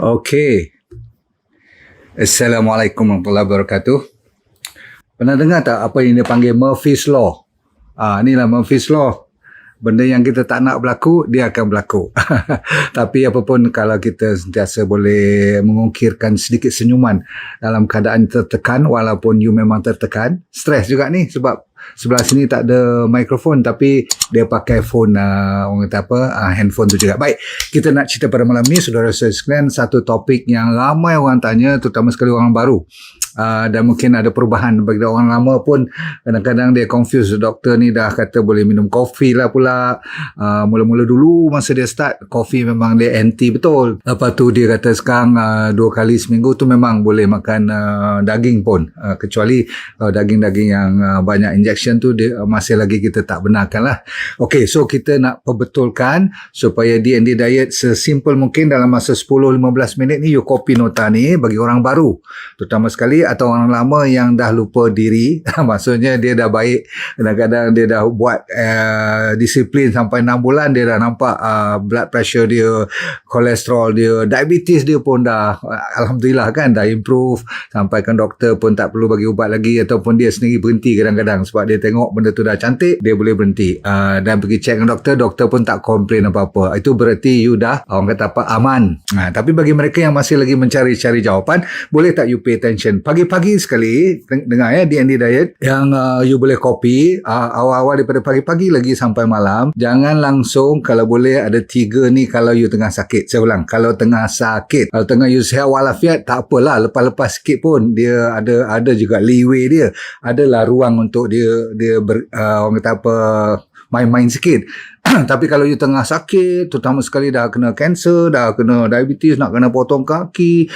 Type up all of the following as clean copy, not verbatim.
Okey. Assalamualaikum warahmatullahi wabarakatuh. Pernah dengar tak apa yang dia panggil Murphy's Law? Inilah Murphy's Law. Benda yang kita tak nak berlaku, dia akan berlaku. Tapi apapun, kalau kita sentiasa boleh mengukirkan sedikit senyuman dalam keadaan tertekan, walaupun you memang tertekan. Stres juga ni sebab sebelah sini tak ada mikrofon, tapi dia pakai phone, orang kata apa, handphone tu juga. Baik, kita nak cerita pada malam ni, saudara sekalian, satu topik yang ramai orang tanya, terutama sekali orang baru. Dan mungkin ada perubahan bagi orang lama pun. Kadang-kadang dia confuse, doktor ni dah kata boleh minum kopi lah pula. Mula-mula dulu masa dia start, kopi memang dia anti betul. Lepas tu dia kata sekarang 2 kali seminggu tu memang boleh makan daging pun, kecuali daging-daging yang banyak injection tu dia masih lagi kita tak benarkan lah. Okay, so kita nak perbetulkan supaya D&D diet sesimpel mungkin dalam masa 10-15 minit ni. You copy nota ni bagi orang baru terutama sekali, atau orang lama yang dah lupa diri. Maksudnya dia dah baik, kadang-kadang dia dah buat disiplin sampai 6 bulan, dia dah nampak blood pressure dia, kolesterol dia, diabetes dia pun dah alhamdulillah kan, dah improve, sampai kan doktor pun tak perlu bagi ubat lagi, ataupun dia sendiri berhenti kadang-kadang sebab dia tengok benda tu dah cantik, dia boleh berhenti dan pergi check dengan doktor. Doktor pun tak komplain apa-apa. Itu berarti you dah, orang kata apa, aman. Tapi bagi mereka yang masih lagi mencari-cari jawapan, boleh tak you pay attention pagi-pagi sekali, dengar ya, D&D diet yang you boleh copy awal-awal daripada pagi-pagi lagi sampai malam. Jangan langsung, kalau boleh ada 3 ni kalau you tengah sakit. Saya ulang, kalau tengah sakit. Kalau tengah you sihat walafiat, tak apalah, lepas-lepas sikit pun dia ada juga leeway dia, adalah ruang untuk dia orang kata apa, main-main sikit. Tapi kalau you tengah sakit, terutama sekali dah kena kanser, dah kena diabetes, nak kena potong kaki,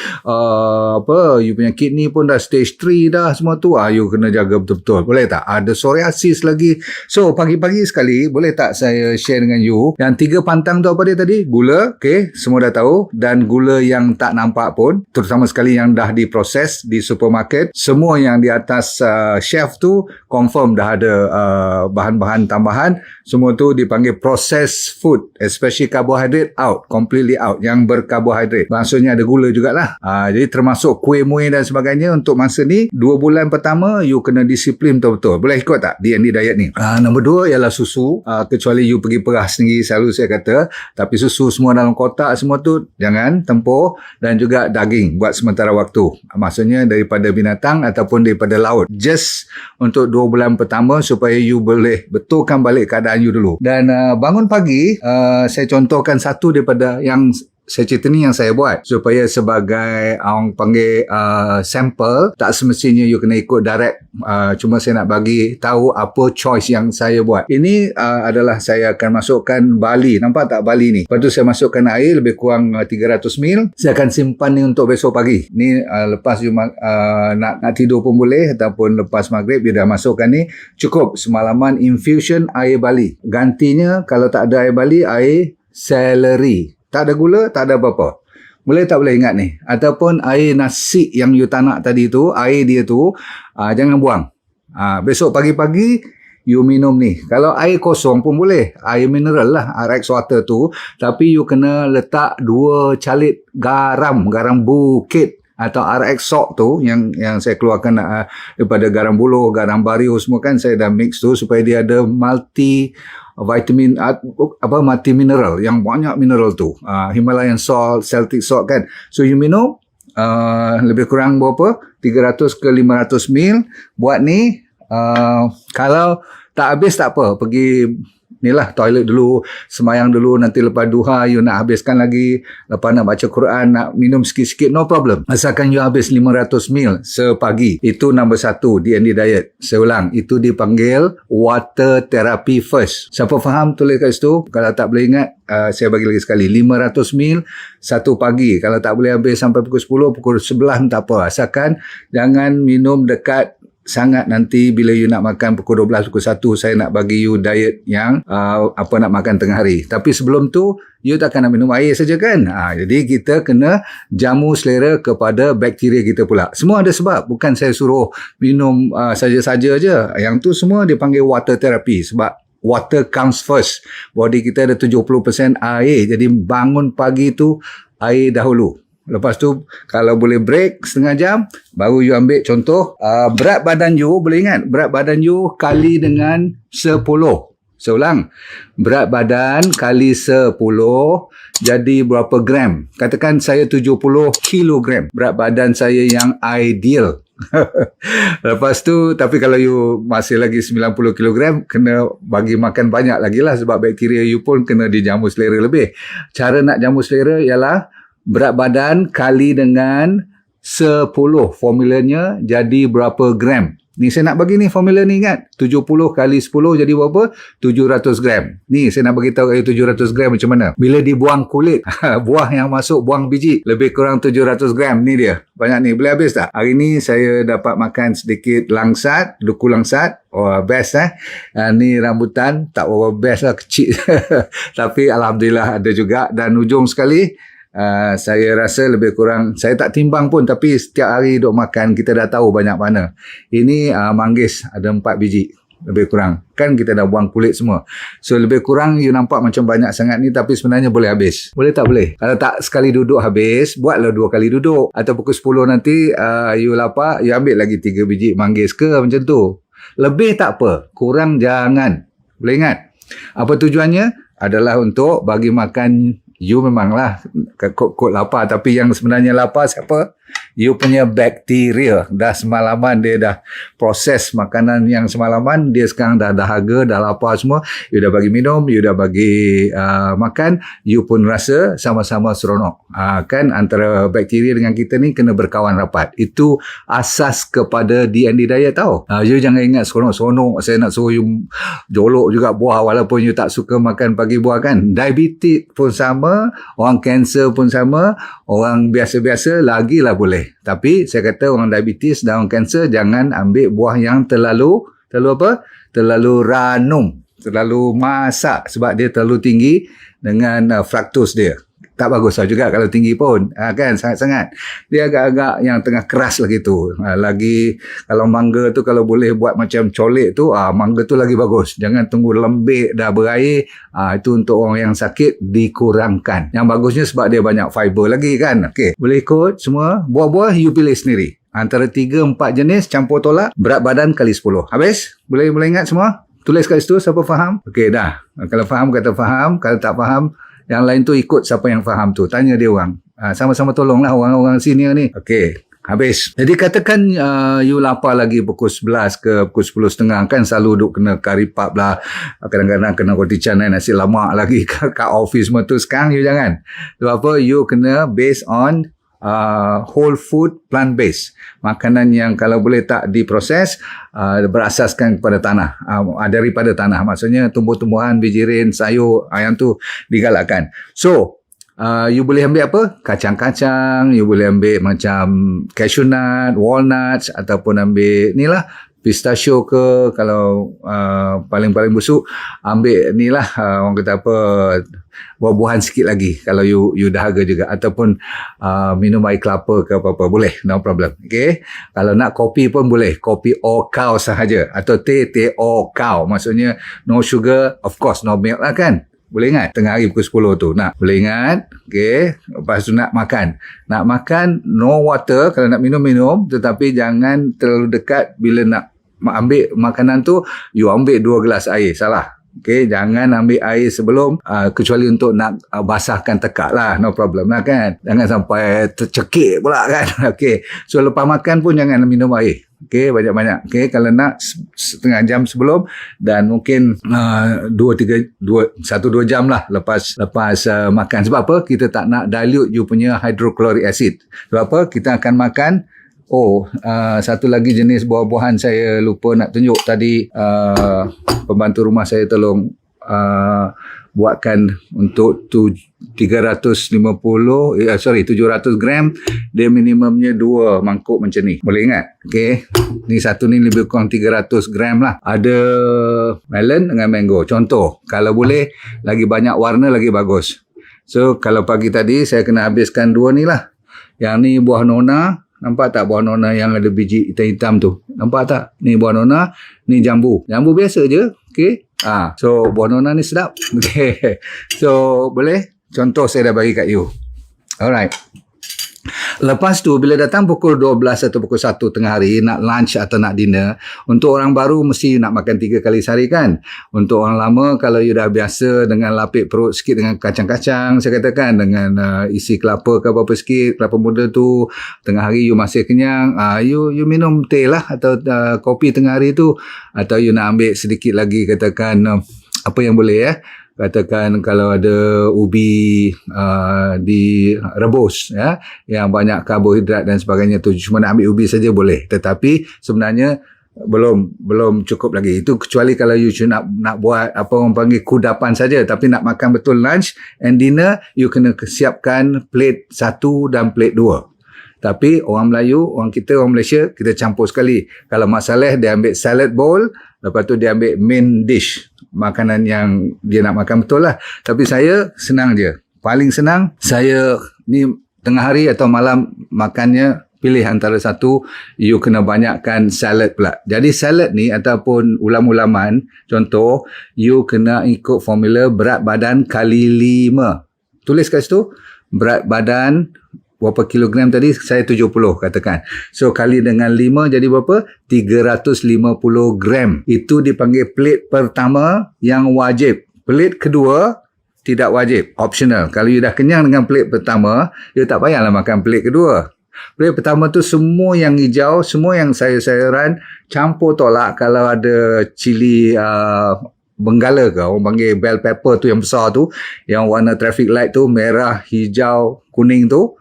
you punya kidney pun dah stage 3 dah, semua tu, you kena jaga betul-betul. Boleh tak? Ada psoriasis lagi. So pagi-pagi sekali, boleh tak saya share dengan you yang 3 pantang tu apa dia tadi? Gula, okay, semua dah tahu, dan gula yang tak nampak pun, terutama sekali yang dah diproses di supermarket. Semua yang di atas shelf tu confirm dah ada bahan-bahan tambahan. Semua tu dipanggil processed food, especially carbohydrate out, completely out, yang berkarbohidrat. Maksudnya ada gula jugalah. Jadi termasuk kuih muih dan sebagainya. Untuk masa ni 2 bulan pertama you kena disiplin betul-betul. Boleh ikut tak D&D diet ni? Nombor 2 ialah susu, kecuali you pergi perah sendiri, selalu saya kata. Tapi susu semua dalam kotak semua tu jangan tempoh, dan juga daging buat sementara waktu, maksudnya daripada binatang ataupun daripada laut, just untuk 2 bulan pertama supaya you boleh betulkan balik keadaan you dulu. Dan bangun pagi, saya contohkan satu daripada yang saya cerita ni yang saya buat, supaya sebagai orang panggil sampel. Tak semestinya you kena ikut direct, cuma saya nak bagi tahu apa choice yang saya buat. Ini adalah saya akan masukkan barley, nampak tak barley ni? Lepas tu saya masukkan air lebih kurang 300 ml. Saya akan simpan ni untuk besok pagi. Ni lepas you nak tidur pun boleh, ataupun lepas maghrib you dah masukkan ni. Cukup semalaman infusion air barley. Gantinya kalau tak ada air barley, air celery. Tak ada gula, tak ada apa-apa. Boleh tak boleh ingat ni? Ataupun air nasi yang you tak nak tadi tu, air dia tu, jangan buang. Besok pagi-pagi, you minum ni. Kalau air kosong pun boleh. Air mineral lah, RX water tu. Tapi you kena letak 2 calit garam bukit. Atau RX salt tu yang saya keluarkan daripada garam buluh, garam bario semua kan, saya dah mix tu supaya dia ada multi vitamin, multi mineral, yang banyak mineral tu. Himalayan salt, Celtic salt kan. So you minum lebih kurang berapa? 300 ke 500 ml. Buat ni, kalau tak habis tak apa, pergi inilah toilet dulu, semayang dulu, nanti lepas duha you nak habiskan lagi, lepas nak baca Quran, nak minum sikit-sikit, no problem. Asalkan you habis 500 ml sepagi. Itu nombor 1 D&D diet. Saya ulang, itu dipanggil water therapy first. Siapa faham tulis kat situ. Kalau tak boleh ingat, saya bagi lagi sekali, 500 ml satu pagi. Kalau tak boleh habis sampai pukul 10, pukul 11 tak apa, asalkan jangan minum dekat sangat. Nanti bila you nak makan pukul 12, pukul 1, saya nak bagi you diet yang nak makan tengah hari. Tapi sebelum tu you takkan nak minum air saja kan. Jadi kita kena jamu selera kepada bakteria kita pula. Semua ada sebab, bukan saya suruh minum saja-saja je. Yang tu semua dipanggil water therapy, sebab water comes first. Body kita ada 70% air, jadi bangun pagi tu air dahulu. Lepas tu kalau boleh break setengah jam, baru you ambil contoh berat badan you. Boleh ingat berat badan you kali dengan 10. Saya ulang, berat badan kali 10 jadi berapa gram? Katakan saya 70 kilogram berat badan saya yang ideal. Lepas tu, tapi kalau you masih lagi 90 kilogram, kena bagi makan banyak lagi lah, sebab bakteria you pun kena dijamu selera lebih. Cara nak jamu selera ialah berat badan kali dengan 10. Formulanya jadi berapa gram? Ni saya nak bagi ni formula ni, ingat. 70 kali 10 jadi berapa? 700 gram. Ni saya nak bagi tahu 700 gram macam mana. Bila dibuang kulit, buah yang masuk, buang biji, lebih kurang 700 gram. Ni dia. Banyak ni. Boleh habis tak? Hari ni saya dapat makan sedikit langsat, duku langsat. Oh, best ni rambutan, tak berapa best lah, kecil. Tapi Alhamdulillah ada juga. Dan ujung sekali, saya rasa lebih kurang, saya tak timbang pun, tapi setiap hari duk makan, kita dah tahu banyak mana. Ini manggis ada 4 biji lebih kurang, kan kita dah buang kulit semua. So lebih kurang you nampak macam banyak sangat ni, tapi sebenarnya boleh habis. Boleh tak boleh? Kalau tak sekali duduk habis, buatlah 2 kali duduk. Atau pukul 10 nanti you lapar, you ambil lagi 3 biji manggis ke, macam tu. Lebih tak apa, kurang jangan. Boleh ingat? Apa tujuannya? Adalah untuk bagi makan you. Memanglah kod lapar, tapi yang sebenarnya lapar siapa? You punya bakteria. Dah semalaman dia dah proses makanan yang semalaman, dia sekarang dah dahaga, dah lapar semua. You dah bagi minum, you dah bagi makan, you pun rasa sama-sama seronok. Kan antara bakteria dengan kita ni kena berkawan rapat. Itu asas kepada D&D diet tau. You jangan ingat seronok-seronok saya nak suruh you jolok juga buah walaupun you tak suka makan pagi buah, kan. Diabetes pun sama, orang kanser pun sama, orang biasa-biasa lagilah boleh. Tapi saya kata orang diabetes dan orang kanser jangan ambil buah yang terlalu apa? Terlalu ranum, terlalu masak, sebab dia terlalu tinggi dengan fructose dia. Tak bagus lah juga kalau tinggi pun, kan, sangat-sangat. Dia agak-agak yang tengah keras lah gitu. Lagi kalau mangga tu kalau boleh buat macam colik tu, mangga tu lagi bagus. Jangan tunggu lembik dah berair. Itu untuk orang yang sakit dikurangkan. Yang bagusnya sebab dia banyak fiber lagi, kan. Okey, boleh ikut semua. Buah-buah you pilih sendiri. Antara 3-4 jenis campur tolak, berat badan kali 10. Habis? Boleh ingat semua? Tulis kat situ siapa faham? Okey, dah. Kalau faham kata faham, kalau tak faham yang lain tu ikut siapa yang faham tu. Tanya dia orang. Sama-sama tolonglah orang-orang senior ni. Okey, habis. Jadi katakan you lapar lagi pukul 11 ke pukul 10.30, kan selalu duk kena kari pap lah. Kadang-kadang kena roti canai, nasi lemak lagi kat office semua tu. Sekarang you jangan. Sebab apa? You kena based on whole food, plant based. Makanan yang kalau boleh tak diproses, berasaskan kepada tanah, daripada tanah, maksudnya tumbuh-tumbuhan, bijirin, sayur, yang tu digalakkan. So you boleh ambil apa? Kacang-kacang, you boleh ambil macam cashew nut, walnuts, ataupun ambil ni lah pistachio ke. Kalau paling-paling busuk, ambil ni lah, orang kata apa, buah-buahan sikit lagi kalau you dahaga juga. Ataupun minum air kelapa ke apa-apa, boleh, no problem. Okay, kalau nak kopi pun boleh, kopi okau sahaja, atau teh okau, maksudnya no sugar, of course no milk lah, kan. Boleh ingat tengah hari pukul 10 tu, nak boleh ingat. Okay, lepas tu nak makan no water. Kalau nak minum, tetapi jangan terlalu dekat. Bila nak ambil makanan tu, you ambil 2 gelas air, salah. Okay, jangan ambil air sebelum, kecuali untuk nak basahkan tekak lah, no problem lah, kan. Jangan sampai tercekik pula, kan. Okay, so lepas makan pun jangan minum air. Okay, banyak-banyak. Okay, kalau nak setengah jam sebelum, dan mungkin 1-2 jam lah lepas makan. Sebab apa? Kita tak nak dilute you punya hydrochloric acid. Sebab apa? Kita akan makan. Satu lagi jenis buah-buahan saya lupa nak tunjuk tadi. Pembantu rumah saya tolong buatkan untuk 700 gram. Dia minimumnya 2 mangkuk macam ni. Boleh ingat? Okay, ni satu ni lebih kurang 300 gram lah. Ada melon dengan mango. Contoh, kalau boleh lagi banyak warna lagi bagus. So kalau pagi tadi saya kena habiskan 2 ni lah. Yang ni buah nona. Nampak tak buah nona yang ada biji hitam-hitam tu? Nampak tak? Ni buah nona, ni jambu. Jambu biasa je. Okay. So buah nona ni sedap. Okay. So boleh? Contoh saya dah bagi kat you. Alright. Lepas tu bila datang pukul 12 atau pukul 1 tengah hari nak lunch atau nak dinner, untuk orang baru mesti nak makan 3 kali sehari kan. Untuk orang lama kalau you dah biasa dengan lapik perut sikit dengan kacang-kacang, saya katakan dengan isi kelapa ke apa-apa sikit, kelapa muda tu, tengah hari you masih kenyang, you minum teh lah atau kopi tengah hari tu, atau you nak ambil sedikit lagi katakan apa yang boleh katakan kalau ada ubi direbus yang banyak karbohidrat dan sebagainya tu, cuma nak ambil ubi saja boleh, tetapi sebenarnya belum cukup lagi itu, kecuali kalau you nak buat apa orang panggil kudapan saja, tapi nak makan betul lunch and dinner, you kena siapkan plate 1 dan plate 2. Tapi orang Melayu, orang kita, orang Malaysia, kita campur sekali. Kalau Mak Saleh dia ambil salad bowl, lepas tu dia ambil main dish, makanan yang dia nak makan betul lah. Tapi saya senang je. Paling senang, saya ni tengah hari atau malam makannya, pilih antara satu, you kena banyakkan salad pula. Jadi salad ni ataupun ulam-ulaman, contoh, you kena ikut formula berat badan kali 5. Tulis kat situ, berat badan berapa kilogram tadi, saya 70 katakan. So kali dengan 5 jadi berapa? 350 gram. Itu dipanggil plate pertama yang wajib. Plate kedua tidak wajib, optional. Kalau you dah kenyang dengan plate pertama, you tak payahlah makan plate kedua. Plate pertama tu semua yang hijau, semua yang sayur-sayuran, campur tolak. Kalau ada cili benggala ke, orang panggil bell pepper tu yang besar tu, yang warna traffic light tu, merah, hijau, kuning tu,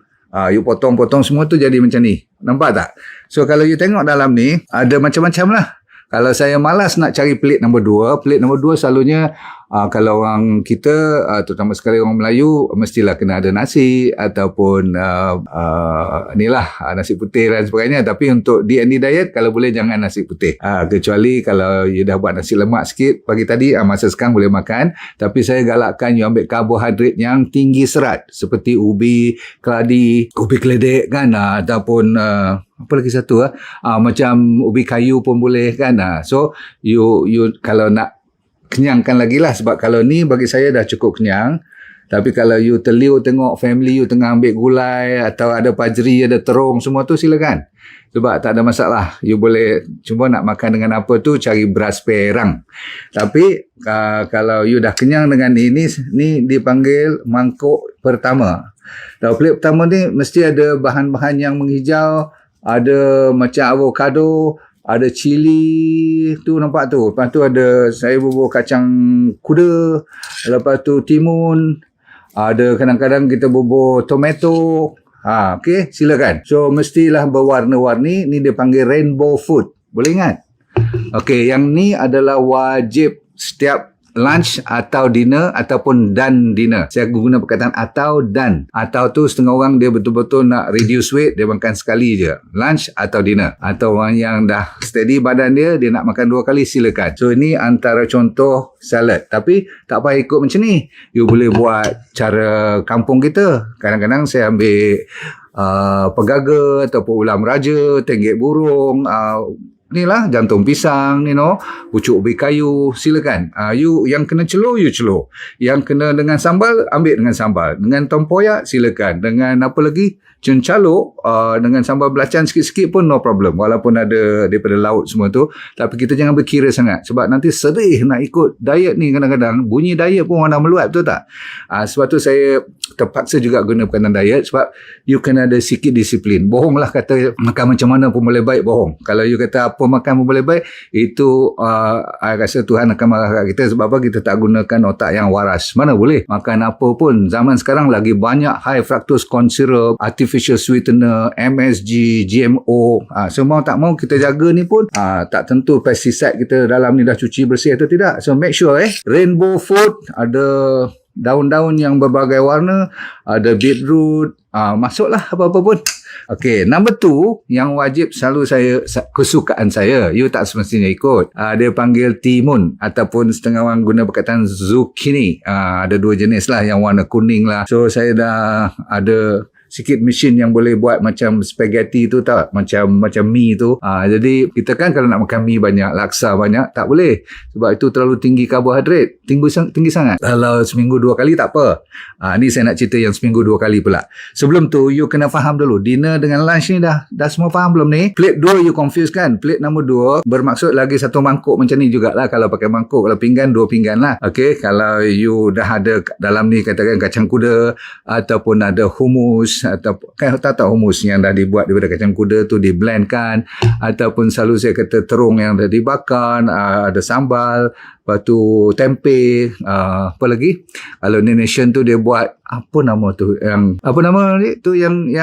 you potong-potong semua tu jadi macam ni. Nampak tak? So kalau you tengok dalam ni, ada macam-macam lah. Kalau saya malas nak cari plate nombor 2, plate nombor 2 selalunya kalau orang kita, terutama sekali orang Melayu, mestilah kena ada nasi ataupun inilah nasi putih dan sebagainya. Tapi untuk D&D diet, kalau boleh jangan nasi putih. Kecuali kalau you dah buat nasi lemak sikit pagi tadi, masa sekarang boleh makan. Tapi saya galakkan you ambil karbohidrat yang tinggi serat, seperti ubi, keladi, ubi keledek kan, ataupun apa lagi satu macam ubi kayu pun boleh kan. So you kalau nak kenyangkan lagi lah, sebab kalau ni bagi saya dah cukup kenyang. Tapi kalau you terliur tengok family you tengah ambil gulai atau ada pajri, ada terung, semua tu silakan. Sebab tak ada masalah. You boleh cuma nak makan dengan apa tu, cari beras perang. Tapi kalau you dah kenyang dengan ini dipanggil mangkuk pertama. Tahu plate pertama ni mesti ada bahan-bahan yang menghijau, ada macam avocado, ada cili tu, nampak tu. Lepas tu ada saya bubur kacang kuda, lepas tu timun, ada kadang-kadang kita bubur tomato. Okey, silakan. So mestilah berwarna-warni, ni dia panggil rainbow food. Boleh ingat? Okey, yang ni adalah wajib setiap lunch atau dinner ataupun dan dinner. Saya guna perkataan atau dan. Atau tu setengah orang dia betul-betul nak reduce weight, dia makan sekali je. Lunch atau dinner. Atau orang yang dah steady badan dia nak makan 2 kali, silakan. So ini antara contoh salad. Tapi tak payah ikut macam ni. You boleh buat cara kampung kita. Kadang-kadang saya ambil pegaga ataupun ulam raja, tenggek burung, inilah jantung pisang, pucuk ubi kayu, silakan. You yang kena celur, you celur. Yang kena dengan sambal, ambil dengan sambal. Dengan tempoyak, silakan. Dengan apa lagi? Cencaluk, dengan sambal belacan sikit-sikit pun no problem. Walaupun ada daripada laut semua tu. Tapi kita jangan berkira sangat. Sebab nanti sedih nak ikut diet ni kadang-kadang. Bunyi diet pun orang dah meluap, betul tak? Sebab tu saya terpaksa juga guna perkataan diet. Sebab you kena ada sikit disiplin. Bohonglah kata makan macam mana pun boleh baik, bohong. Kalau you kata apa makan pun boleh baik, itu I rasa Tuhan akan marah kat kita. Sebab apa? Kita tak gunakan otak yang waras. Mana boleh makan apa pun. Zaman sekarang lagi banyak high fructose corn syrup, artificial sweetener, MSG, GMO. Semua tak mau kita jaga ni pun tak tentu pesticide kita dalam ni dah cuci bersih atau tidak. So make sure rainbow food, ada daun-daun yang berbagai warna, ada beetroot, masuklah apa-apa pun. Okey, number 2 yang wajib selalu kesukaan saya, you tak semestinya ikut. Dia panggil timun ataupun setengah orang guna perkataan zucchini. Ada 2 jenis lah, yang warna kuning lah. So saya dah ada sikit mesin yang boleh buat macam spaghetti tu tak, macam mie tu. Jadi kita kan kalau nak makan mie banyak, laksa banyak, tak boleh sebab itu terlalu tinggi karbohidrat, tinggi sangat. Kalau seminggu 2 kali tak apa. Ni saya nak cerita yang seminggu 2 kali pula. Sebelum tu you kena faham dulu, dinner dengan lunch ni dah semua faham belum ni? Plate 2 you confuse kan? Plate nombor 2 bermaksud lagi satu mangkuk macam ni jugalah. Kalau pakai mangkuk, kalau pinggan 2 pinggan lah. Okey, kalau you dah ada dalam ni katakan kacang kuda ataupun ada hummus, atau kan tak hummus yang dah dibuat daripada kacang kuda tu, di blend kan, ataupun selalu saya kata terung yang dah dibakar, ada sambal, lepas tu tempe, apa lagi, kalau Indonesian tu dia buat apa nama tu, yang apa nama ni tu, yang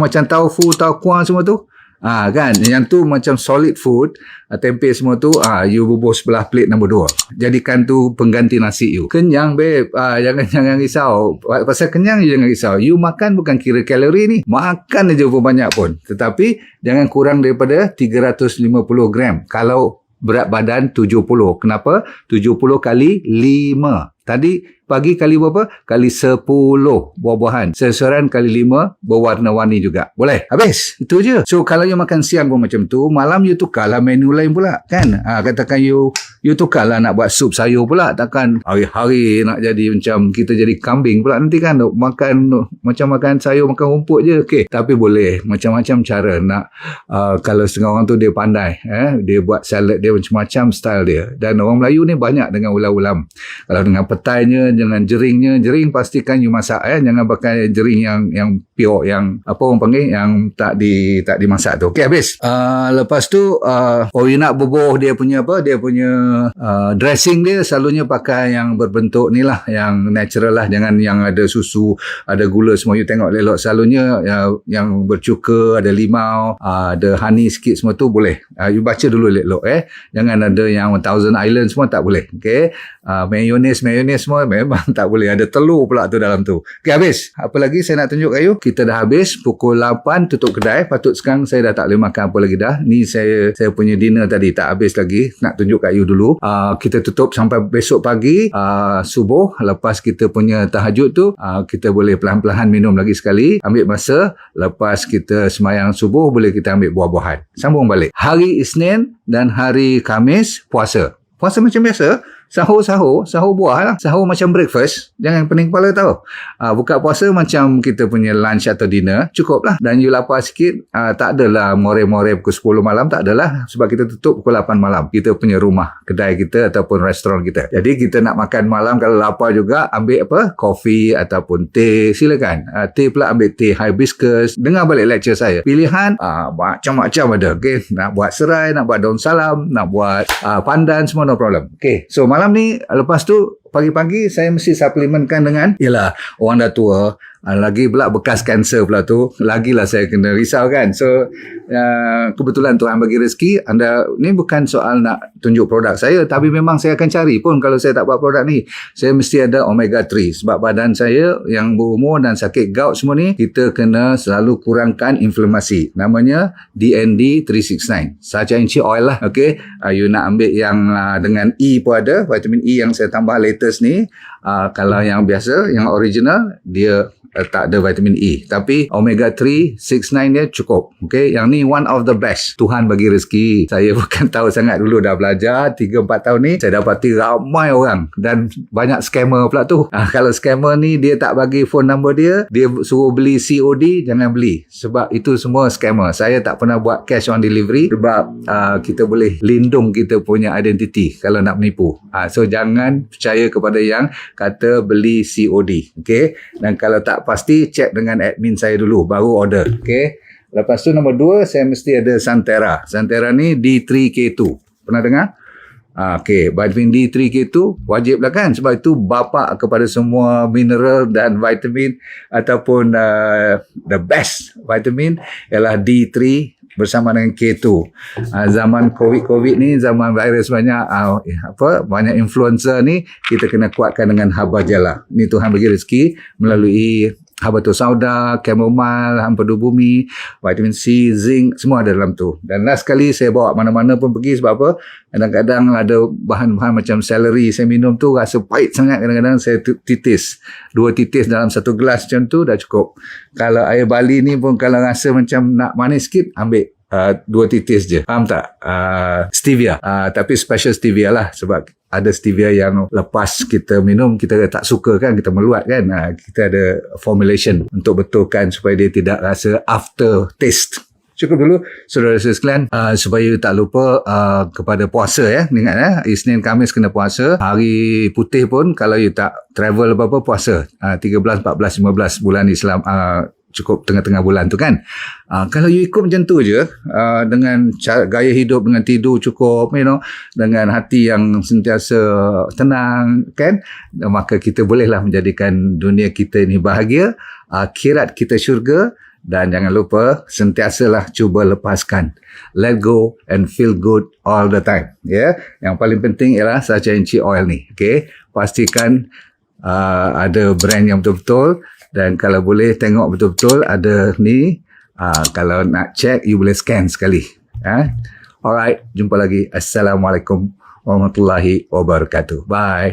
macam tofu, kuah semua tu. Kan, yang tu macam solid food, tempe semua tu, you bubuh sebelah plate nombor 2. Jadikan tu pengganti nasi you. Kenyang babe, jangan risau. Pasal kenyang you jangan risau. You makan bukan kira kalori ni. Makan aja banyak pun. Tetapi jangan kurang daripada 350 gram. Kalau berat badan 70. Kenapa? 70 kali 5. Tadi pagi kali berapa? Kali 10 buah-buahan. Sayuran kali 5 berwarna-warni juga. Boleh? Habis. Itu je. So kalau you makan siang pun macam tu, malam you tukarlah menu lain pula. Kan? Katakan you tukarlah nak buat sup sayur pula. Takkan hari-hari nak jadi macam kita jadi kambing pula nanti kan. Macam makan sayur, makan rumput je. Okay. Tapi boleh. Macam-macam cara nak. Kalau setengah orang tu dia pandai. Dia buat salad dia macam-macam style dia. Dan orang Melayu ni banyak dengan ulam-ulam. Kalau dengan petainya, dengan jeringnya, jering pastikan you masak. Jangan pakai jering yang pure, yang apa orang panggil, yang tak dimasak tu. Okay, habis. Lepas tu you nak bubuh dia punya dressing dia, selalunya pakai yang berbentuk ni lah, yang natural lah, jangan yang ada susu, ada gula semua. You tengok elok, selalunya yang bercuka, ada limau, ada honey sikit, semua tu boleh. You baca dulu elok. Jangan ada yang 1000 Island semua, tak boleh. Okay. Mayonnaise semua memang tak boleh. Ada telur pula tu dalam tu. Okay, habis. Apa lagi saya nak tunjuk kat you? Kita dah habis. Pukul 8 tutup kedai. Patut sekarang saya dah tak boleh makan apa lagi dah. Ni saya punya dinner tadi tak habis lagi. Nak tunjuk kat you dulu. Kita tutup sampai besok pagi, subuh. Lepas kita punya tahajud tu, kita boleh pelan-pelan minum lagi sekali. Ambil masa. Lepas kita semayang subuh, boleh kita ambil buah-buahan. Sambung balik. Hari Isnin dan hari Khamis puasa. Puasa macam biasa. Sahur buah lah. Sahur macam breakfast. Jangan pening kepala tau. Buka puasa macam kita punya lunch atau dinner. Cukup lah. Dan you lapar sikit, tak adalah more-more pukul 10 malam. Tak adalah. Sebab kita tutup pukul 8 malam. Kita punya rumah, kedai kita ataupun restoran kita. Jadi kita nak makan malam, kalau lapar juga, ambil apa? Kopi ataupun teh. Silakan. Teh pula ambil teh hibiscus. Dengar balik lecture saya. Pilihan macam-macam ada. Okay? Nak buat serai, nak buat daun salam, nak buat pandan, semua no problem. Okay. So malam ni, lepas tu pagi-pagi saya mesti suplementkan dengan, yelah, orang dah tua, lagi pula bekas kanser pula tu, lagilah saya kena risau kan. So kebetulan Tuhan bagi rezeki. Anda ni bukan soal nak tunjuk produk saya, tapi memang saya akan cari pun kalau saya tak buat produk ni. Saya mesti ada omega 3 sebab badan saya yang berumur dan sakit gout semua ni, kita kena selalu kurangkan inflamasi. Namanya DND 369 Sacha Inchi Oil lah. Okay, you nak ambil yang dengan E pun ada, vitamin E yang saya tambah latest ni. Kalau yang biasa, yang original, dia tak ada vitamin E. Tapi omega 3 69 dia cukup. Okay, yang ni one of the best. Tuhan bagi rezeki. Saya bukan tahu sangat, dulu dah belajar 3-4 tahun ni. Saya dapati ramai orang dan banyak scammer pula tu. Kalau scammer ni dia tak bagi phone number dia suruh beli COD, jangan beli. Sebab itu semua scammer. Saya tak pernah buat cash on delivery sebab kita boleh lindung kita punya identiti kalau nak menipu. So jangan percaya kepada yang kata beli COD. Okay, dan kalau tak pasti cek dengan admin saya dulu baru order. Okay. Lepas tu nombor 2, saya mesti ada Santera. Santera ni D3K2. Pernah dengar? Okay, vitamin D3K2 wajib lah kan, sebab itu bapa kepada semua mineral dan vitamin ataupun the best vitamin ialah D3 bersama dengan K2. Zaman COVID ni, zaman virus banyak, banyak influencer ni, kita kena kuatkan dengan haba jala. Ni Tuhan bagi rezeki melalui Habatus sauda, chamomile, empedu bumi, vitamin C, zinc, semua ada dalam tu. Dan last kali saya bawa mana-mana pun pergi, sebab apa? Kadang-kadang ada bahan-bahan macam celery saya minum tu rasa pahit sangat, kadang-kadang saya titis. 2 titis dalam 1 gelas macam tu dah cukup. Kalau air Bali ni pun kalau rasa macam nak manis sikit, ambil 2 titis je. Faham tak? Stevia. Tapi special stevia lah, sebab ada stevia yang lepas kita minum kita tak suka kan, kita meluat kan. Kita ada formulation untuk betulkan supaya dia tidak rasa after taste. Cukup dulu saudara-saudara sekalian, supaya tak lupa kepada puasa ya. Ingat Isnin Khamis kena puasa. Hari putih pun kalau you tak travel apa-apa, puasa 13, 14, 15 bulan Islam, cukup tengah-tengah bulan tu kan. Kalau you ikut macam tu je, dengan gaya hidup, dengan tidur cukup, dengan hati yang sentiasa tenang kan, maka kita bolehlah menjadikan dunia kita ini bahagia, akhirat kita syurga. Dan jangan lupa sentiasalah cuba lepaskan, let go and feel good all the time ya. Yang paling penting ialah Sacha Inchi Oil ni, okey, pastikan ada brand yang betul-betul. Dan kalau boleh tengok betul-betul ada ni. Kalau nak check, you boleh scan sekali. Alright, jumpa lagi. Assalamualaikum warahmatullahi wabarakatuh. Bye.